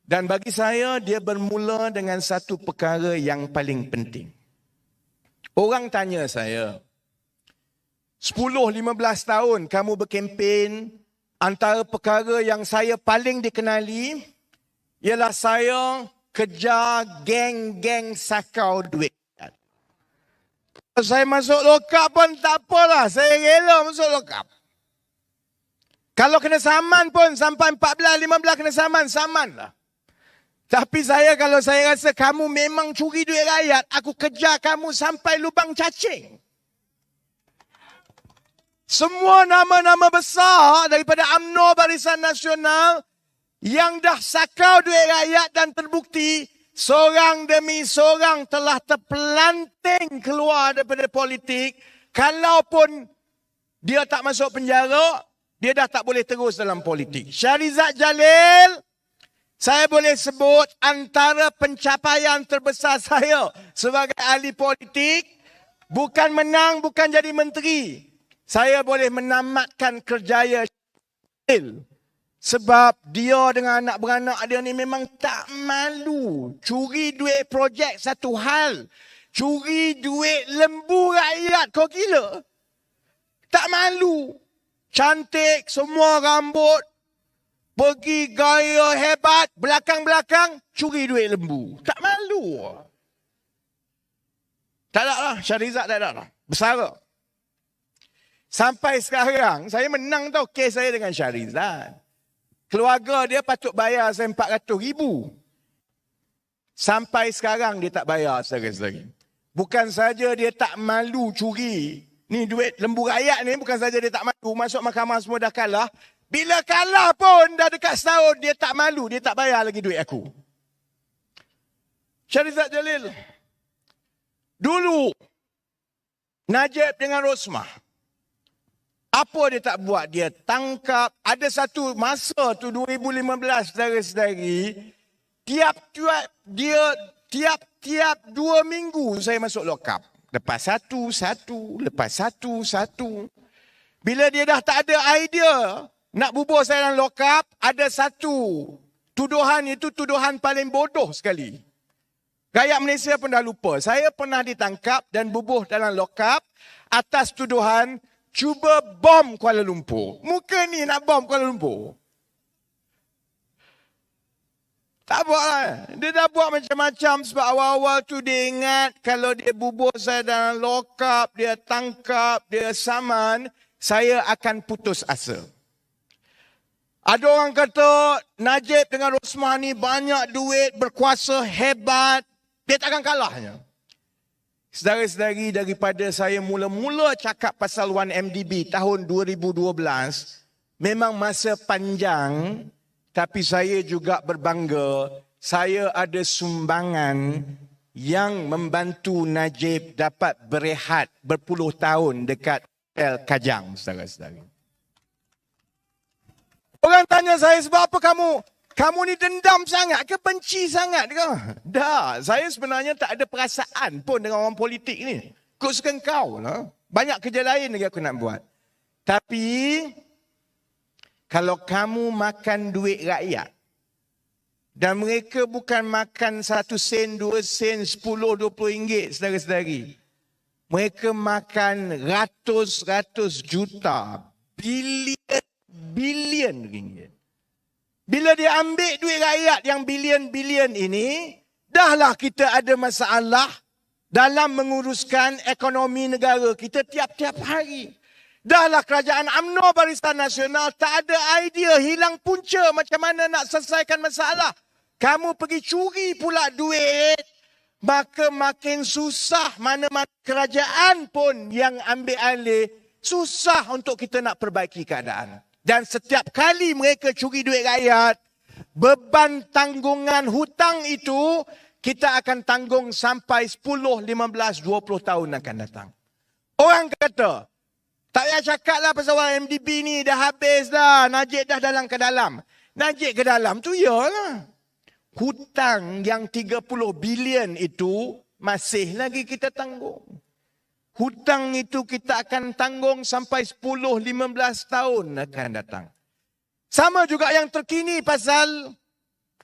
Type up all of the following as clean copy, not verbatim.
Dan bagi saya, dia bermula dengan satu perkara yang paling penting. Orang tanya saya, 10-15 tahun kamu berkempen, antara perkara yang saya paling dikenali, ialah saya kejar geng-geng sakau duit. Kalau saya masuk lokap pun tak apalah, saya rela masuk lokap. Kalau kena saman pun sampai 14-15 kena saman lah. Tapi kalau saya rasa kamu memang curi duit rakyat, aku kejar kamu sampai lubang cacing. Semua nama-nama besar daripada UMNO Barisan Nasional yang dah sakau duit rakyat dan terbukti seorang demi seorang telah terpelanting keluar daripada politik. Kalaupun dia tak masuk penjara, dia dah tak boleh terus dalam politik. Shahrizad Jalil, saya boleh sebut antara pencapaian terbesar saya sebagai ahli politik, bukan menang, bukan jadi menteri. Saya boleh menamatkan kerjaya Jalil. Sebab dia dengan anak beranak dia ni memang tak malu. Curi duit projek satu hal. Curi duit lembu rakyat, kau gila. Tak malu. Cantik, semua rambut. Pergi gaya hebat, belakang-belakang curi duit lembu. Tak malu. Tak ada lah, Shahrizad tak ada lah. Bersara. Sampai sekarang, saya menang tau kes saya dengan Shahrizad. Keluarga dia patut bayar saya 400,000. Sampai sekarang dia tak bayar saudara-saudari. Bukan saja dia tak malu curi. Ni duit lembu rakyat ni, bukan saja dia tak malu. Masuk mahkamah semua dah kalah. Bila kalah pun dah dekat setahun, dia tak malu. Dia tak bayar lagi duit aku. Shahrizad Jalil. Dulu, Najib dengan Rosmah. Apa dia tak buat? Dia tangkap. Ada satu masa tu 2015 saudara-saudari. Tiap-tiap 2 minggu saya masuk lokap. Lepas satu. Bila dia dah tak ada idea nak bubuh saya dalam lokap, ada satu tuduhan, itu tuduhan paling bodoh sekali. Rakyat Malaysia pun dah lupa. Saya pernah ditangkap dan bubuh dalam lokap atas tuduhan cuba bom Kuala Lumpur. Muka ni nak bom Kuala Lumpur. Tak buat lah. Dia dah buat macam-macam sebab awal-awal tu dia ingat kalau dia bubuh saya dalam lokap, dia tangkap, dia saman, saya akan putus asa. Ada orang kata Najib dengan Rosmah ni banyak duit, berkuasa, hebat. Dia takkan kalahnya. Saudara-saudari, daripada saya mula-mula cakap pasal 1MDB tahun 2012, memang masa panjang, tapi saya juga berbangga, saya ada sumbangan yang membantu Najib dapat berehat berpuluh tahun dekat Hotel Kajang, saudara-saudari. Orang tanya saya, sebab apa kamu ni dendam sangat ke, benci sangat ke? Dah, saya sebenarnya tak ada perasaan pun dengan orang politik ni. Kau suka kau lah. Banyak kerja lain lagi aku nak buat. Tapi, kalau kamu makan duit rakyat, dan mereka bukan makan 1 sen, 2 sen, 10, 20 ringgit, saudara-saudari. Mereka makan ratus-ratus juta, bilion ringgit. Bila dia ambil duit rakyat yang bilion-bilion ini, dahlah kita ada masalah dalam menguruskan ekonomi negara kita tiap-tiap hari. Dahlah kerajaan UMNO Barisan Nasional tak ada idea, hilang punca macam mana nak selesaikan masalah. Kamu pergi curi pula duit, maka makin susah, mana-mana kerajaan pun yang ambil alih, susah untuk kita nak perbaiki keadaan. Dan setiap kali mereka curi duit rakyat, beban tanggungan hutang itu kita akan tanggung sampai 10, 15, 20 tahun akan datang. Orang kata, tak payah cakap lah pasal MDB ni dah habis dah, Najib dah dalam ke dalam. Najib ke dalam tu yalah. Hutang yang 30 bilion itu masih lagi kita tanggung. Hutang itu kita akan tanggung sampai 10-15 tahun akan datang. Sama juga yang terkini pasal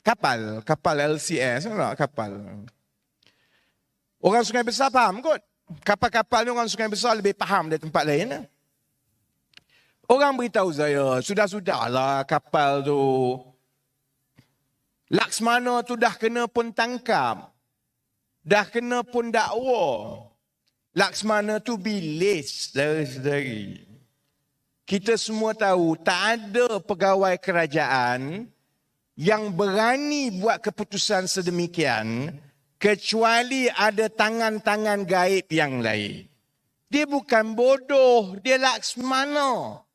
Kapal LCS, kapal. Orang Sungai Besar faham kot. Kapal-kapal ni orang Sungai Besar lebih faham dari tempat lain. Orang beritahu saya, sudah-sudahlah kapal tu. Laksmana tu dah kena pun tangkap. Dah kena pun dakwa. Laksmana tu bilis dari. Kita semua tahu tak ada pegawai kerajaan yang berani buat keputusan sedemikian kecuali ada tangan-tangan gaib yang lain. Dia bukan bodoh, dia Laksmana.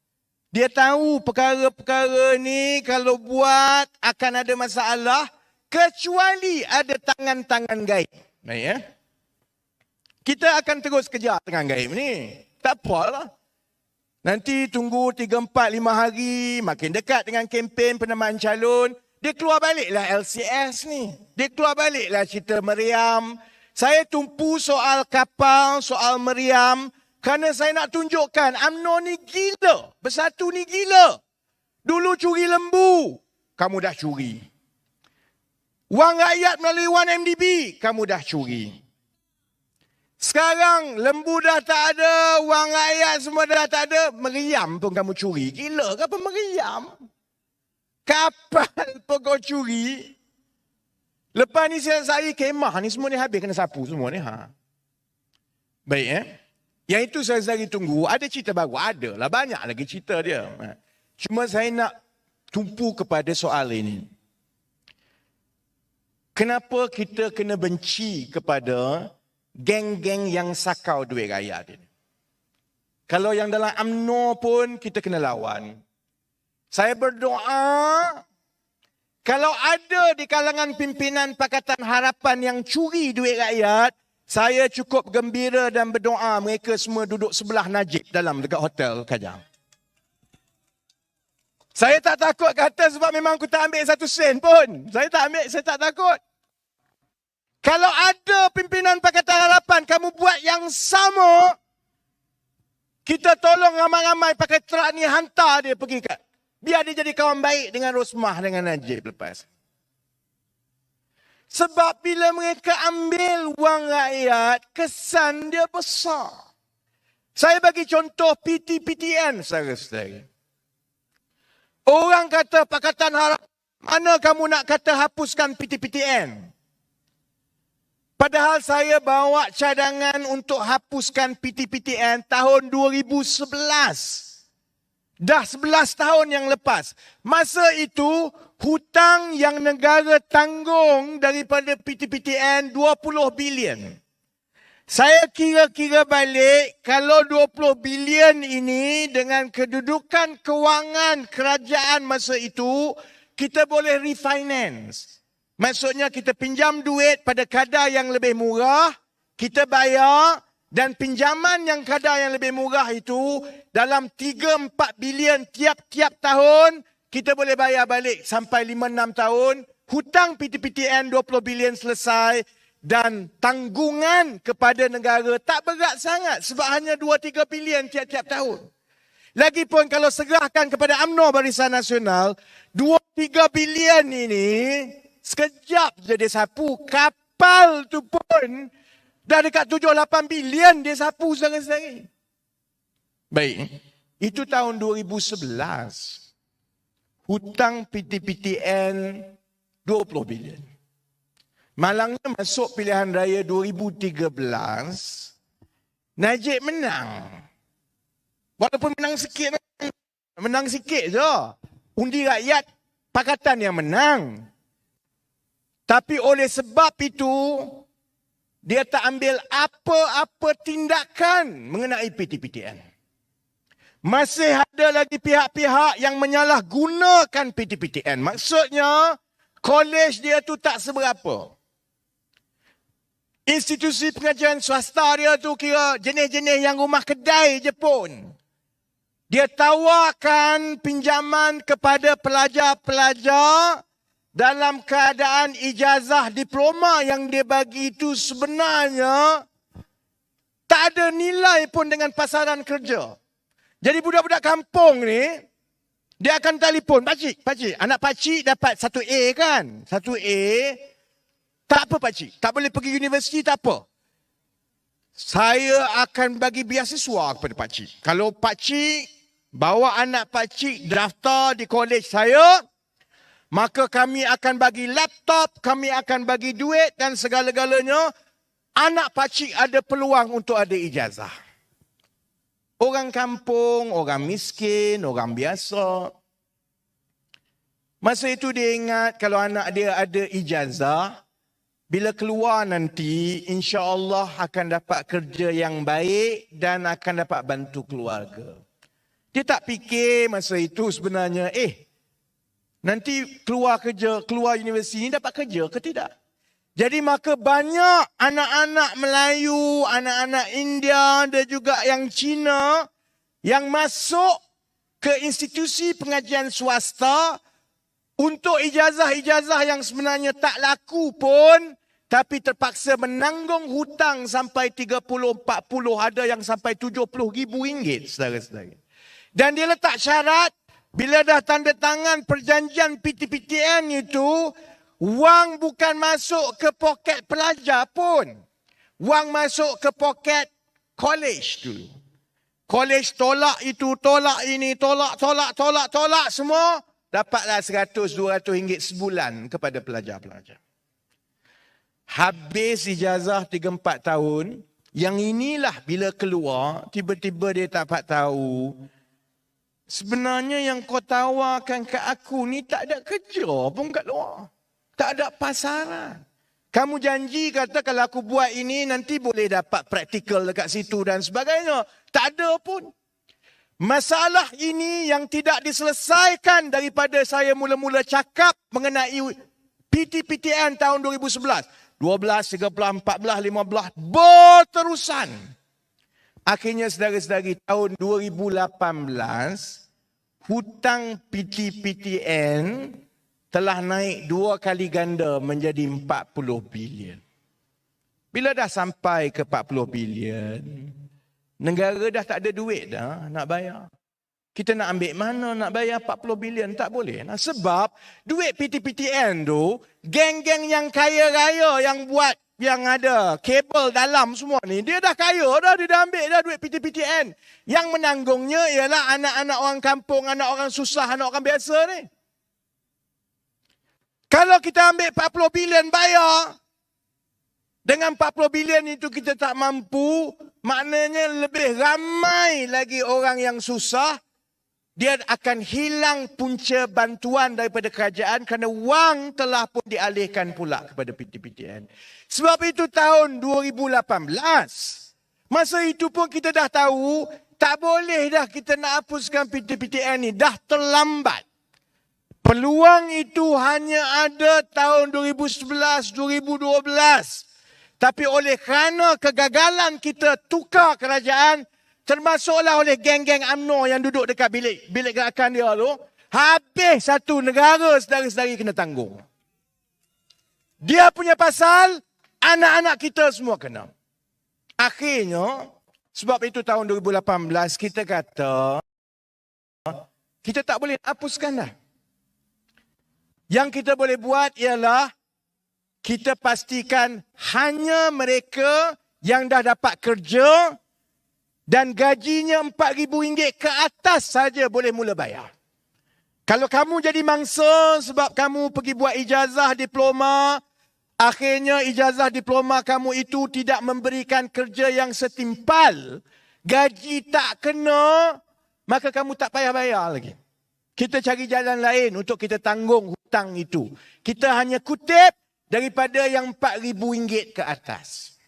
Dia tahu perkara-perkara ni kalau buat akan ada masalah kecuali ada tangan-tangan gaib. Baik ya? Kita akan terus kejar tangan gaib ni. Tak apalah. Nanti tunggu 3, 4, 5 hari, makin dekat dengan kempen penamaan calon, dia keluar baliklah LCS ni. Dia keluar baliklah cerita meriam. Saya tumpu soal kapal, soal meriam, kerana saya nak tunjukkan UMNO ni gila. Bersatu ni gila. Dulu curi lembu, kamu dah curi. Wang rakyat melalui 1MDB, kamu dah curi. Sekarang lembu dah tak ada, wang rakyat semua dah tak ada, meriam pun kamu curi. Gila ke apa meriam? Kapal pun kau curi. Lepas ni saya kemah ni semua ni habis kena sapu semua ni. Baik Yang itu saya tunggu. Ada cerita baru? Ada lah, banyak lagi cerita dia. Cuma saya nak tumpu kepada soal ini. Kenapa kita kena benci kepada geng-geng yang sakau duit rakyat ini? Kalau yang dalam UMNO pun kita kena lawan. Saya berdoa, kalau ada di kalangan pimpinan Pakatan Harapan yang curi duit rakyat, saya cukup gembira dan berdoa mereka semua duduk sebelah Najib dalam dekat hotel Kajang. Saya tak takut kata sebab memang aku tak ambil 1 sen pun. Saya tak ambil, saya tak takut. Kalau ada pimpinan Pakatan Harapan, kamu buat yang sama, kita tolong ramai-ramai pakai truk ni hantar dia pergi kat. Biar dia jadi kawan baik dengan Rosmah, dengan Najib lepas. Sebab bila mereka ambil wang rakyat, kesan dia besar. Saya bagi contoh PT-PTN, saudara-saudara. Orang kata Pakatan Harapan, mana kamu nak kata hapuskan PT-PTN? Padahal saya bawa cadangan untuk hapuskan PT-PTN tahun 2011. Dah 11 tahun yang lepas. Masa itu, hutang yang negara tanggung daripada PT-PTN 20 bilion. Saya kira-kira balik, kalau 20 bilion ini dengan kedudukan kewangan kerajaan masa itu, kita boleh refinance. Maksudnya kita pinjam duit pada kadar yang lebih murah, kita bayar, dan pinjaman yang kadar yang lebih murah itu, dalam 3-4 bilion tiap-tiap tahun, kita boleh bayar balik sampai 5-6 tahun, hutang PT-PTN 20 bilion selesai, dan tanggungan kepada negara tak berat sangat sebab hanya 2-3 bilion tiap-tiap tahun. Lagipun kalau serahkan kepada UMNO Barisan Nasional, 2-3 bilion ini sekejap je dia sapu. Kapal tu pun dah dekat 7-8 bilion dia sapu sehari-hari. Baik, itu tahun 2011. Hutang PT-PTN 20 bilion. Malangnya masuk pilihan raya 2013, Najib menang. Walaupun menang sikit je. Undi rakyat pakatan yang menang. Tapi oleh sebab itu, dia tak ambil apa-apa tindakan mengenai PT-PTN. Masih ada lagi pihak-pihak yang menyalahgunakan PT-PTN. Maksudnya, kolej dia tu tak seberapa. Institusi pengajian swasta dia tu kira jenis-jenis yang rumah kedai je pun. Dia tawarkan pinjaman kepada pelajar-pelajar dalam keadaan ijazah diploma yang dia bagi itu sebenarnya tak ada nilai pun dengan pasaran kerja. Jadi budak-budak kampung ni, Dia akan telefon, pakcik, anak pakcik dapat 1A kan? 1A, tak apa pakcik, tak boleh pergi universiti, tak apa. Saya akan bagi beasiswa kepada pakcik. Kalau pakcik bawa anak pakcik daftar di kolej saya, maka kami akan bagi laptop, kami akan bagi duit dan segala-galanya. Anak pakcik ada peluang untuk ada ijazah. Orang kampung, orang miskin, orang biasa. Masa itu dia ingat kalau anak dia ada ijazah, bila keluar nanti, insya-Allah akan dapat kerja yang baik dan akan dapat bantu keluarga. Dia tak fikir masa itu sebenarnya, nanti keluar kerja, keluar universiti ni dapat kerja ke tidak? Jadi maka banyak anak-anak Melayu, anak-anak India dan juga yang Cina yang masuk ke institusi pengajian swasta untuk ijazah-ijazah yang sebenarnya tak laku pun, tapi terpaksa menanggung hutang sampai 30-40, ada yang sampai 70 ribu ringgit, saudara-saudara. Dan dia letak syarat, bila dah tanda tangan perjanjian PTPTN itu, wang bukan masuk ke poket pelajar pun. Wang masuk ke poket kolej dulu. Kolej tolak itu, tolak ini, tolak semua. Dapatlah 100-200 ringgit sebulan kepada pelajar-pelajar. Habis ijazah 3-4 tahun. Yang inilah bila keluar, tiba-tiba dia tak dapat tahu. Sebenarnya yang kau tawarkan ke aku ni tak ada kerja pun kat luar. Tak ada pasaran. Kamu janji kata kalau aku buat ini nanti boleh dapat praktikal dekat situ dan sebagainya. Tak ada pun. Masalah ini yang tidak diselesaikan daripada saya mula-mula cakap mengenai PTPTN tahun 2011. 12, 13, 14, 15 berterusan. Akhirnya saudara-saudari tahun 2018 hutang PTPTN telah naik 2 kali ganda menjadi 40 bilion. Bila dah sampai ke 40 bilion, negara dah tak ada duit dah nak bayar. Kita nak ambil mana nak bayar 40 bilion? Tak boleh. Nah, sebab duit PTPTN tu, geng-geng yang kaya-raya yang buat, yang ada kabel dalam semua ni, dia dah kaya dah, dia dah ambil dah duit PTPTN. Yang menanggungnya ialah anak-anak orang kampung, anak orang susah, anak orang biasa ni. Kalau kita ambil 40 bilion bayar, dengan 40 bilion itu kita tak mampu, maknanya lebih ramai lagi orang yang susah, dia akan hilang punca bantuan daripada kerajaan kerana wang telah pun dialihkan pula kepada PTPTN. Sebab itu tahun 2018, masa itu pun kita dah tahu, tak boleh dah kita nak hapuskan PTPTN ni, dah terlambat. Peluang itu hanya ada tahun 2011, 2012. Tapi oleh kerana kegagalan kita tukar kerajaan, termasuklah oleh geng-geng UMNO yang duduk dekat bilik gerakan dia tu, habis satu negara saudara-saudari kena tanggung. Dia punya pasal, anak-anak kita semua kena. Akhirnya, sebab itu tahun 2018 kita kata, kita tak boleh hapuskan dah. Yang kita boleh buat ialah kita pastikan hanya mereka yang dah dapat kerja dan gajinya RM4,000 ke atas saja boleh mula bayar. Kalau kamu jadi mangsa sebab kamu pergi buat ijazah diploma, akhirnya ijazah diploma kamu itu tidak memberikan kerja yang setimpal, gaji tak kena, maka kamu tak payah bayar lagi. Kita cari jalan lain untuk kita tanggung hutang itu. Kita hanya kutip daripada yang RM4,000 ke atas.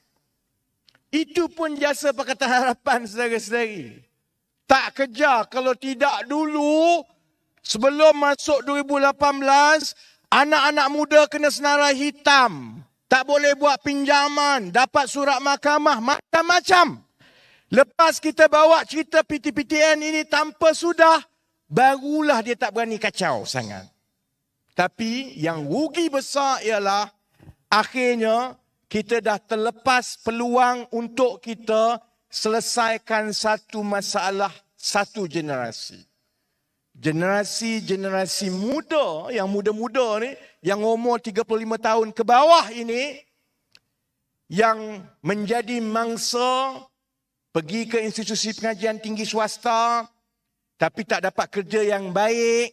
Itu pun jasa Pakatan Harapan, saudara-saudari. Tak kejar. Kalau tidak dulu, sebelum masuk 2018, anak-anak muda kena senarai hitam. Tak boleh buat pinjaman, dapat surat mahkamah, macam-macam. Lepas kita bawa cerita PTPTN ini tanpa sudah, barulah dia tak berani kacau sangat. Tapi yang rugi besar ialah akhirnya kita dah terlepas peluang untuk kita selesaikan satu masalah satu generasi. generasi muda, yang muda-muda ni, yang umur 35 tahun ke bawah ini, yang menjadi mangsa pergi ke institusi pengajian tinggi swasta, tapi tak dapat kerja yang baik,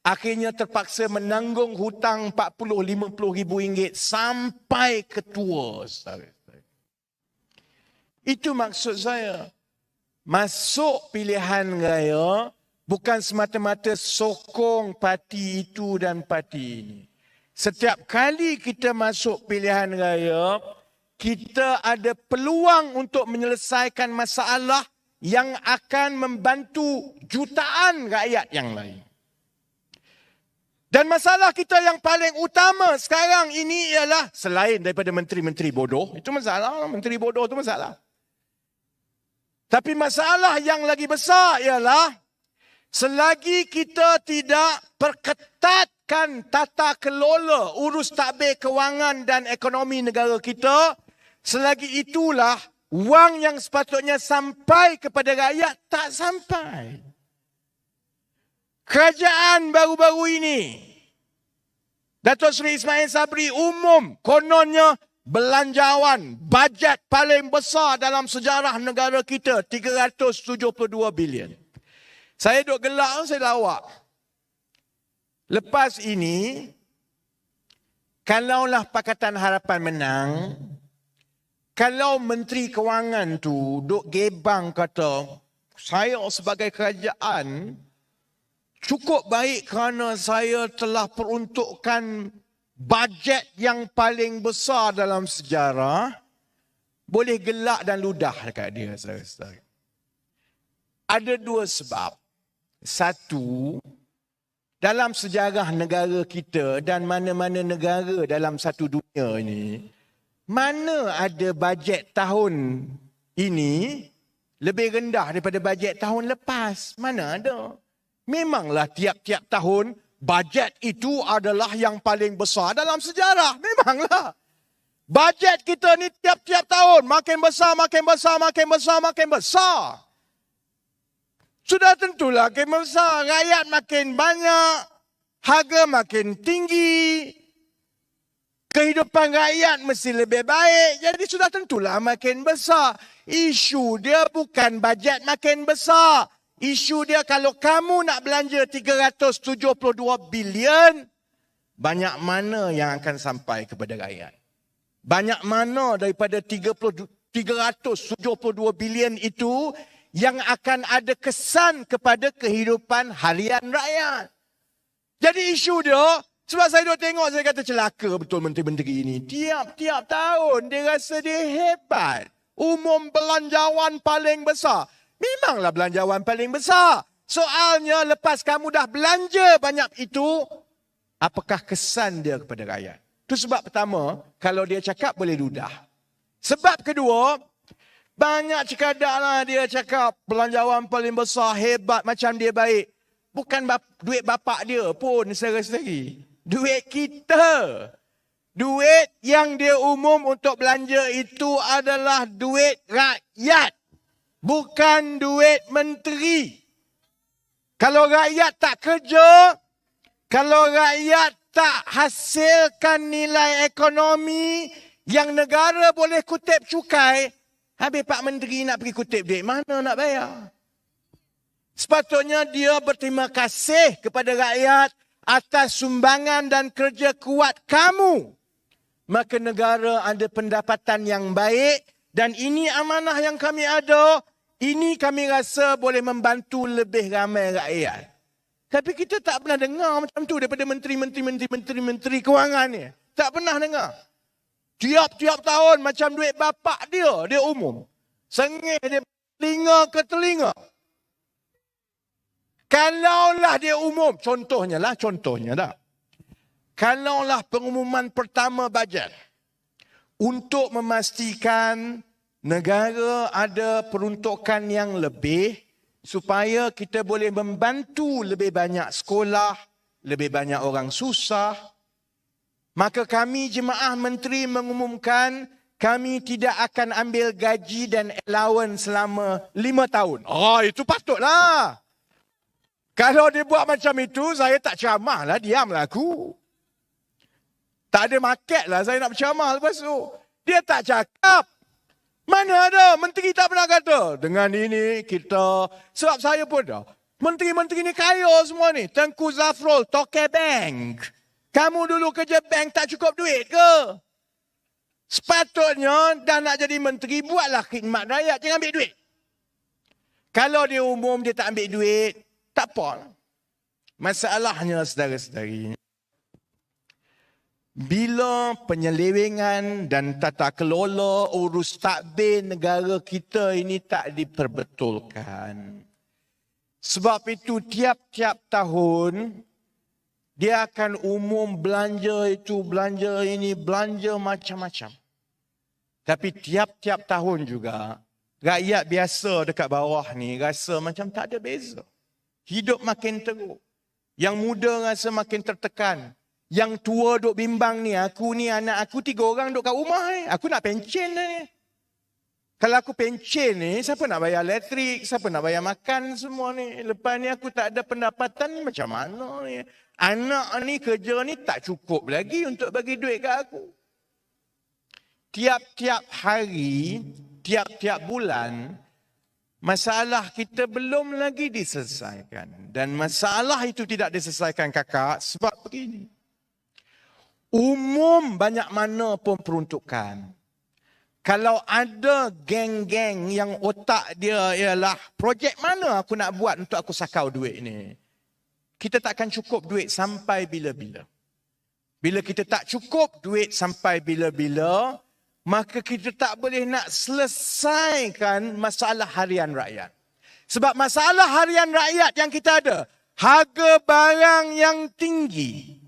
akhirnya terpaksa menanggung hutang 40-50 ribu ringgit sampai ke tua. Itu maksud saya. Masuk pilihan raya bukan semata-mata sokong parti itu dan parti ini. Setiap kali kita masuk pilihan raya, kita ada peluang untuk menyelesaikan masalah yang akan membantu jutaan rakyat yang lain. Dan masalah kita yang paling utama sekarang ini ialah, selain daripada menteri-menteri bodoh, itu masalah, menteri bodoh itu masalah. Tapi masalah yang lagi besar ialah, selagi kita tidak perketatkan tata kelola urus tadbir kewangan dan ekonomi negara kita, selagi itulah wang yang sepatutnya sampai kepada rakyat tak sampai. Kerajaan baru-baru ini, Datuk Seri Ismail Sabri umum kononnya belanjawan bajet paling besar dalam sejarah negara kita, 372 bilion. Saya duduk gelak, saya lawak. Lepas ini, kalaulah Pakatan Harapan menang, kalau Menteri Kewangan tu duk gebang kata, saya sebagai kerajaan cukup baik kerana saya telah peruntukkan bajet yang paling besar dalam sejarah, boleh gelak dan ludah dekat dia, saudara-saudara. Ada dua sebab. Satu, dalam sejarah negara kita dan mana-mana negara dalam satu dunia ini, mana ada bajet tahun ini lebih rendah daripada bajet tahun lepas? Mana ada? Memanglah tiap-tiap tahun bajet itu adalah yang paling besar dalam sejarah. Memanglah. Bajet kita ni tiap-tiap tahun makin besar, makin besar, makin besar, makin besar. Sudah tentulah makin besar. Rakyat makin banyak, harga makin tinggi, kehidupan rakyat mesti lebih baik. Jadi sudah tentulah makin besar. Isu dia bukan bajet makin besar. Isu dia kalau kamu nak belanja 372 bilion, banyak mana yang akan sampai kepada rakyat? Banyak mana daripada 372 bilion itu yang akan ada kesan kepada kehidupan harian rakyat? Jadi isu dia, sebab saya duk tengok, saya kata celaka betul menteri-menteri ini. Tiap-tiap tahun dia rasa dia hebat. Umum belanjawan paling besar. Memanglah belanjawan paling besar. Soalnya lepas kamu dah belanja banyak itu, apakah kesan dia kepada rakyat? Itu sebab pertama, kalau dia cakap boleh ludah. Sebab kedua, banyak cekadaklah dia cakap belanjawan paling besar, hebat, macam dia baik. Bukan duit bapak dia pun sendiri. Duit kita. Duit yang dia umum untuk belanja itu adalah duit rakyat. Bukan duit menteri. Kalau rakyat tak kerja, kalau rakyat tak hasilkan nilai ekonomi yang negara boleh kutip cukai, habis Pak Menteri nak pergi kutip duit, mana nak bayar? Sepatutnya dia berterima kasih kepada rakyat atas sumbangan dan kerja kuat kamu. Maka negara ada pendapatan yang baik dan ini amanah yang kami ada. Ini kami rasa boleh membantu lebih ramai rakyat. Tapi kita tak pernah dengar macam tu daripada menteri kewangan ni. Tak pernah dengar. Tiap-tiap tahun macam duit bapak dia umum. Sengih dia telinga ke telinga. Kalaulah dia umum, contohnya tak. Kalaulah pengumuman pertama bajet untuk memastikan negara ada peruntukan yang lebih supaya kita boleh membantu lebih banyak sekolah, lebih banyak orang susah. Maka kami jemaah menteri mengumumkan kami tidak akan ambil gaji dan allowance selama 5 tahun. Itu patutlah. Kalau dia buat macam itu, saya tak ceramah lah, diamlah aku. Tak ada market lah saya nak berceramah lepas tu. Dia tak cakap. Mana ada, menteri tak pernah kata. Dengan ini kita, sebab saya pun dah. Menteri-menteri ni kaya semua ni. Tengku Zafrul, toke bank. Kamu dulu kerja bank tak cukup duit ke? Sepatutnya dah nak jadi menteri, buatlah khidmat rakyat, jangan ambil duit. Kalau dia umum, dia tak ambil duit, tak apa. Masalahnya saudara-saudari, bila penyelewengan dan tata kelola urus takbir negara kita ini tak diperbetulkan. Sebab itu tiap-tiap tahun, dia akan umum belanja itu, belanja ini, belanja macam-macam. Tapi tiap-tiap tahun juga, rakyat biasa dekat bawah ni rasa macam tak ada beza. Hidup makin teruk. Yang muda rasa makin tertekan. Yang tua duk bimbang ni, aku ni anak aku 3 orang duk kat rumah ni. Aku nak pencen dah ni. Kalau aku pencen ni, siapa nak bayar elektrik, siapa nak bayar makan semua ni. Lepas ni aku tak ada pendapatan, macam mana ni. Anak ni kerja ni tak cukup lagi untuk bagi duit kat aku. Tiap-tiap hari, tiap-tiap bulan, masalah kita belum lagi diselesaikan. Dan masalah itu tidak diselesaikan kakak sebab begini. Umum banyak mana pun peruntukan. Kalau ada geng-geng yang otak dia ialah projek mana aku nak buat untuk aku sakau duit ni. Kita takkan cukup duit sampai bila-bila. Bila kita tak cukup duit sampai bila-bila, maka kita tak boleh nak selesaikan masalah harian rakyat. Sebab masalah harian rakyat yang kita ada, harga barang yang tinggi.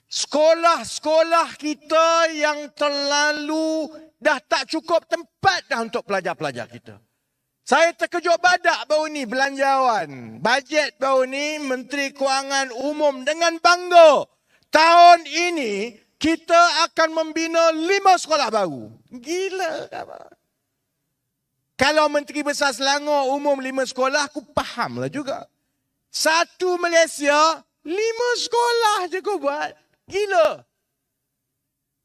Sekolah-sekolah kita yang terlalu dah tak cukup tempat dah untuk pelajar-pelajar kita. Saya terkejut badak baru ni belanjawan. Bajet baru ni Menteri Kewangan umum dengan bangga. Tahun ini kita akan membina 5 sekolah baru. Gila. Kalau Menteri Besar Selangor umum 5 sekolah, aku fahamlah juga. Satu Malaysia, 5 sekolah je kau buat. Gila.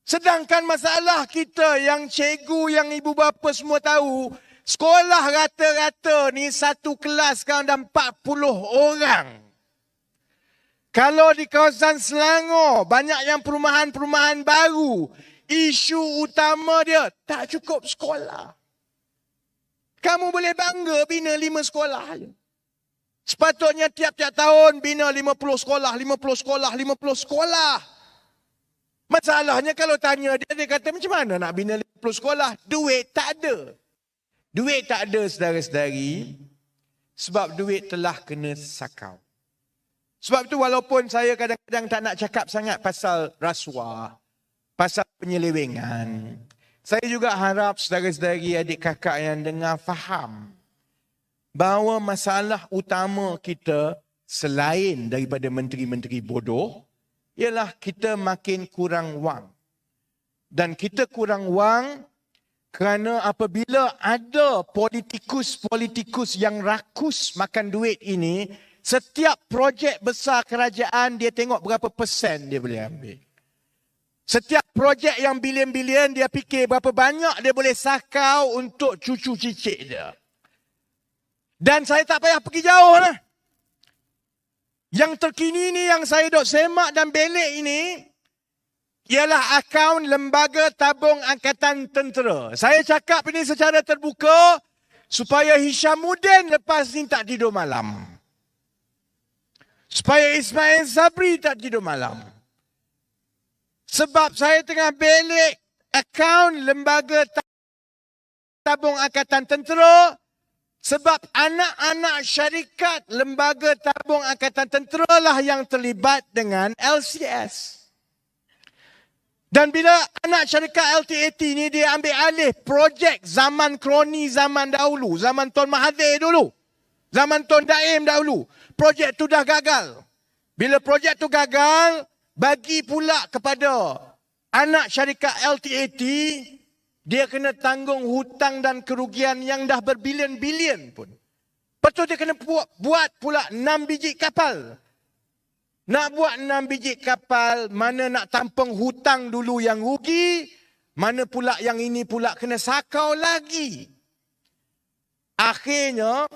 Sedangkan masalah kita yang cikgu, yang ibu bapa semua tahu, sekolah rata-rata ni satu kelas sekarang dah 40 orang. Kalau di kawasan Selangor, banyak yang perumahan-perumahan baru, isu utama dia tak cukup sekolah. Kamu boleh bangga bina 5 sekolah je. Sepatutnya tiap-tiap tahun bina 50 sekolah, 50 sekolah, 50 sekolah. Masalahnya kalau tanya dia, dia kata macam mana nak bina 50 sekolah? Duit tak ada. Duit tak ada saudara-saudari, sebab duit telah kena sakau. Sebab itu walaupun saya kadang-kadang tak nak cakap sangat pasal rasuah, pasal penyelewengan, saya juga harap saudara-saudari adik kakak yang dengar faham bahawa masalah utama kita selain daripada menteri-menteri bodoh ialah kita makin kurang wang. Dan kita kurang wang kerana apabila ada politikus-politikus yang rakus makan duit ini, setiap projek besar kerajaan dia tengok berapa persen dia boleh ambil. Setiap projek yang bilion-bilion dia fikir berapa banyak dia boleh sakau untuk cucu cicit dia. Dan saya tak payah pergi jauh lah. Yang terkini ni yang saya duk semak dan belik ini ialah akaun Lembaga Tabung Angkatan Tentera. Saya cakap ini secara terbuka supaya Hishamuddin lepas ni tak tidur malam. Supaya Ismail Sabri tak tidur malam. Sebab saya tengah belik akaun Lembaga Tabung Angkatan Tentera. Sebab anak-anak syarikat Lembaga Tabung Angkatan Tentera lah yang terlibat dengan LCS. Dan bila anak syarikat LTAT ni dia ambil alih projek zaman kroni zaman dahulu. Zaman Tun Mahathir dulu. Zaman Tun Daim dahulu. Projek tu dah gagal. Bila projek tu gagal, bagi pula kepada anak syarikat LTAT, dia kena tanggung hutang dan kerugian yang dah berbilion-bilion pun. Lepas tu dia kena buat pula 6 biji kapal. Nak buat 6 biji kapal, mana nak tampung hutang dulu yang rugi, mana pula yang ini pula kena sakau lagi. Akhirnya,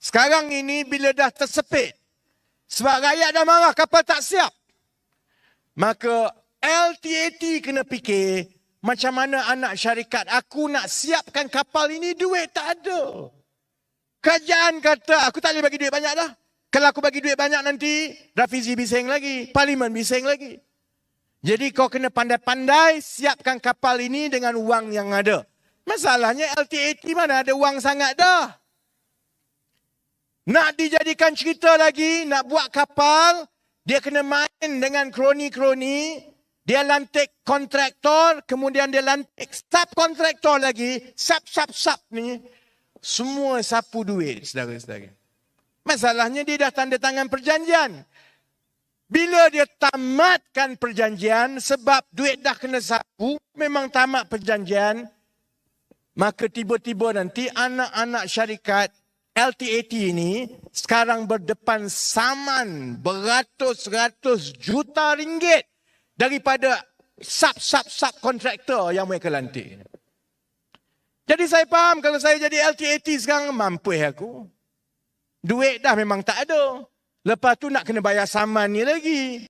sekarang ini bila dah tersepit, sebab rakyat dah marah kapal tak siap, maka LTAT kena fikir, macam mana anak syarikat aku nak siapkan kapal ini, duit tak ada. Kerajaan kata, aku tak boleh bagi duit banyak dah. Kalau aku bagi duit banyak nanti, Rafizi bising lagi, Parlimen bising lagi. Jadi kau kena pandai-pandai siapkan kapal ini dengan wang yang ada. Masalahnya LTAT mana ada wang sangat dah. Nak dijadikan cerita lagi, nak buat kapal, dia kena main dengan kroni-kroni, dia lantik kontraktor, kemudian dia lantik subkontraktor lagi, sub ni. Semua sapu duit, saudara-saudara. Masalahnya dia dah tanda tangan perjanjian. Bila dia tamatkan perjanjian, sebab duit dah kena sapu, memang tamat perjanjian, maka tiba-tiba nanti anak-anak syarikat LTAT ini sekarang berdepan saman beratus-ratus juta ringgit daripada sub kontraktor yang mereka lantik. Jadi saya faham kalau saya jadi LTAT sekarang, mampu aku. Duit dah memang tak ada. Lepas tu nak kena bayar saman ni lagi.